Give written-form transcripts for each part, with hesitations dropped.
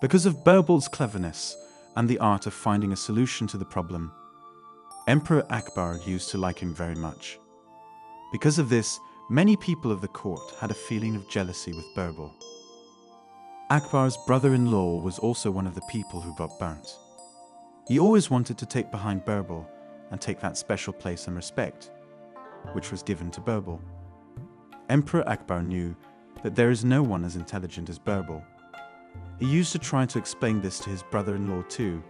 Because of Birbal's cleverness and the art of finding a solution to the problem, Emperor Akbar used to like him very much. Because of this, many people of the court had a feeling of jealousy with Birbal. Akbar's brother-in-law was also one of the people who got burnt. He always wanted to take behind Birbal and take that special place and respect, which was given to Birbal. Emperor Akbar knew that there is no one as intelligent as Birbal. He used to try to explain this to his brother-in-law too,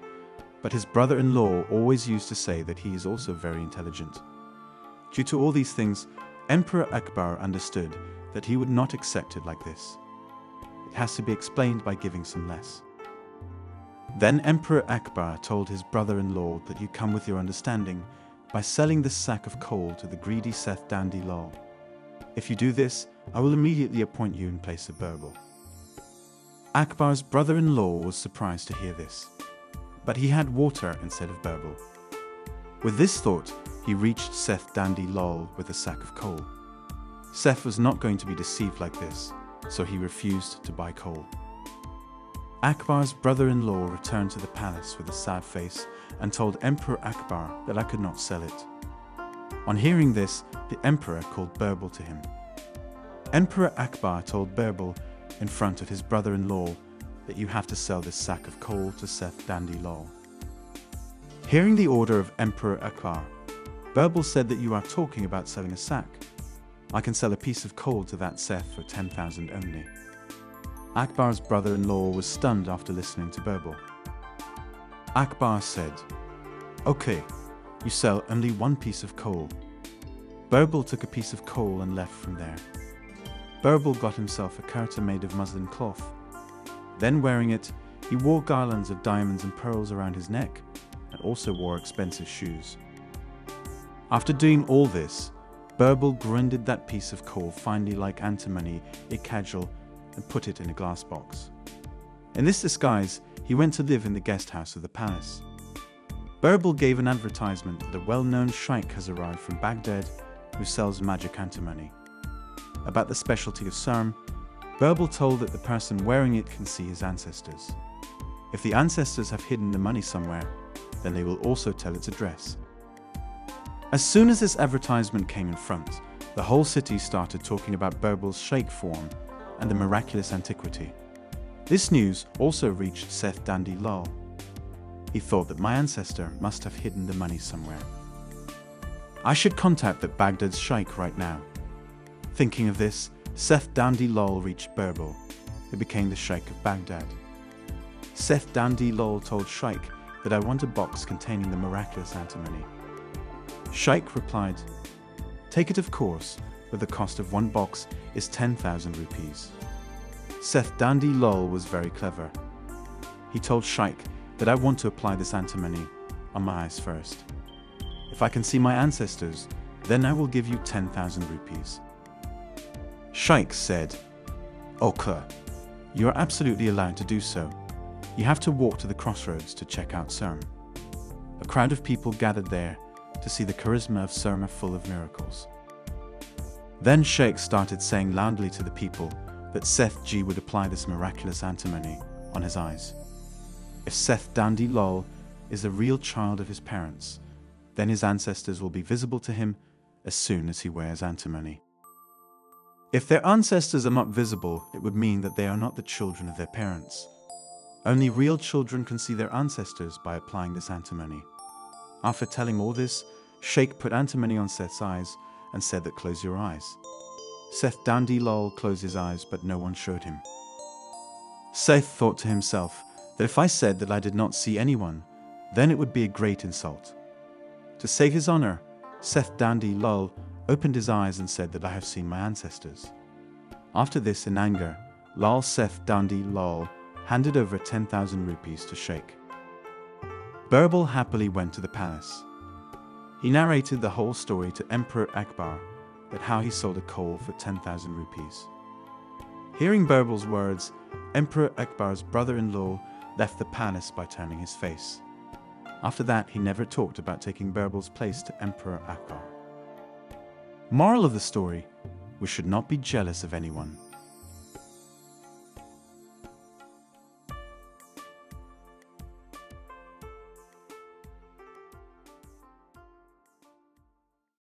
but his brother-in-law always used to say that he is also very intelligent. Due to all these things, Emperor Akbar understood that he would not accept it like this. It has to be explained by giving some less. Then Emperor Akbar told his brother-in-law that you come with your understanding by selling this sack of coal to the greedy Seth Dandy Lal. If you do this, I will immediately appoint you in place of Birbal. Akbar's brother-in-law was surprised to hear this, but he had water instead of Birbal. With this thought, he reached Seth Dandy Lal with a sack of coal. Seth was not going to be deceived like this, so he refused to buy coal. Akbar's brother-in-law returned to the palace with a sad face and told Emperor Akbar that I could not sell it. On hearing this, the emperor called Birbal to him. Emperor Akbar told Birbal in front of his brother-in-law that you have to sell this sack of coal to Seth Dandy Lal. Hearing the order of Emperor Akbar, Birbal said that you are talking about selling a sack. I can sell a piece of coal to that Seth for 10,000 only. Akbar's brother-in-law was stunned after listening to Birbal. Akbar said, "Okay, you sell only one piece of coal." Birbal took a piece of coal and left from there. Birbal got himself a kurta made of muslin cloth. Then wearing it, he wore garlands of diamonds and pearls around his neck and also wore expensive shoes. After doing all this, Birbal grinded that piece of coal finely like antimony, a cudgel, and put it in a glass box. In this disguise, he went to live in the guest house of the palace. Birbal gave an advertisement that a well-known sheikh has arrived from Baghdad who sells magic antimony. About the specialty of serum, Birbal told that the person wearing it can see his ancestors. If the ancestors have hidden the money somewhere, then they will also tell its address. As soon as this advertisement came in front, the whole city started talking about Birbal's sheikh form and the miraculous antiquity. This news also reached Seth Dandy Lal. He thought that my ancestor must have hidden the money somewhere. I should contact that Baghdad's sheikh right now. Thinking of this, Seth Dandy Lal reached Birbal, who became the sheikh of Baghdad. Seth Dandy Lal told sheikh that I want a box containing the miraculous antimony. Sheikh replied, "Take it of course, but the cost of one box is 10,000 rupees. Seth Dandy Lal was very clever. He told sheikh that I want to apply this antimony on my eyes first. If I can see my ancestors, then I will give you 10,000 rupees. Sheikh said, "Okay, you are absolutely allowed to do so. You have to walk to the crossroads to check out Surm." A crowd of people gathered there to see the charisma of Surma full of miracles. Then Sheikh started saying loudly to the people that Seth G would apply this miraculous antimony on his eyes. If Seth Dandy Lal is the real child of his parents, then his ancestors will be visible to him as soon as he wears antimony. If their ancestors are not visible, it would mean that they are not the children of their parents. Only real children can see their ancestors by applying this antimony. After telling all this, Sheikh put antimony on Seth's eyes and said that close your eyes. Seth Dandy Lal closed his eyes, but no one showed him. Seth thought to himself that if I said that I did not see anyone, then it would be a great insult. To save his honor, Seth Dandy Lal opened his eyes and said that I have seen my ancestors. After this, in anger, Lal Seth Dandy Lal handed over 10,000 rupees to Sheikh. Birbal happily went to the palace. He narrated the whole story to Emperor Akbar, that how he sold a coal for 10,000 rupees. Hearing Birbal's words, Emperor Akbar's brother-in-law left the palace by turning his face. After that, he never talked about taking Birbal's place to Emperor Akbar. Moral of the story: we should not be jealous of anyone.